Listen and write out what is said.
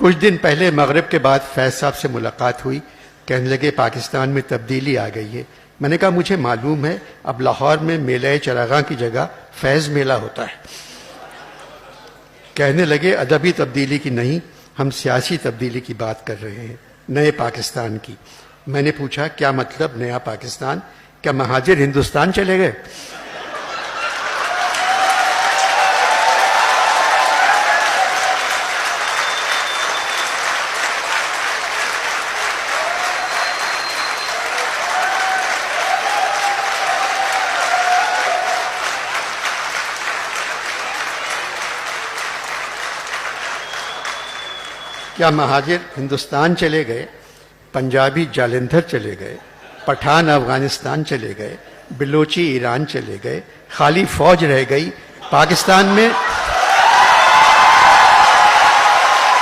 کچھ دن پہلے مغرب کے بعد فیض صاحب سے ملاقات ہوئی. کہنے لگے پاکستان میں تبدیلی آ گئی ہے. میں نے کہا مجھے معلوم ہے، اب لاہور میں میلہ چراغاں کی جگہ فیض میلہ ہوتا ہے. کہنے لگے ادبی تبدیلی کی نہیں، ہم سیاسی تبدیلی کی بات کر رہے ہیں، نئے پاکستان کی. میں نے پوچھا کیا مطلب نیا پاکستان؟ کیا مہاجر ہندوستان چلے گئے؟ کیا مہاجر ہندوستان چلے گئے؟ پنجابی جالندھر چلے گئے، پٹھان افغانستان چلے گئے، بلوچی ایران چلے گئے، خالی فوج رہ گئی. پاکستان میں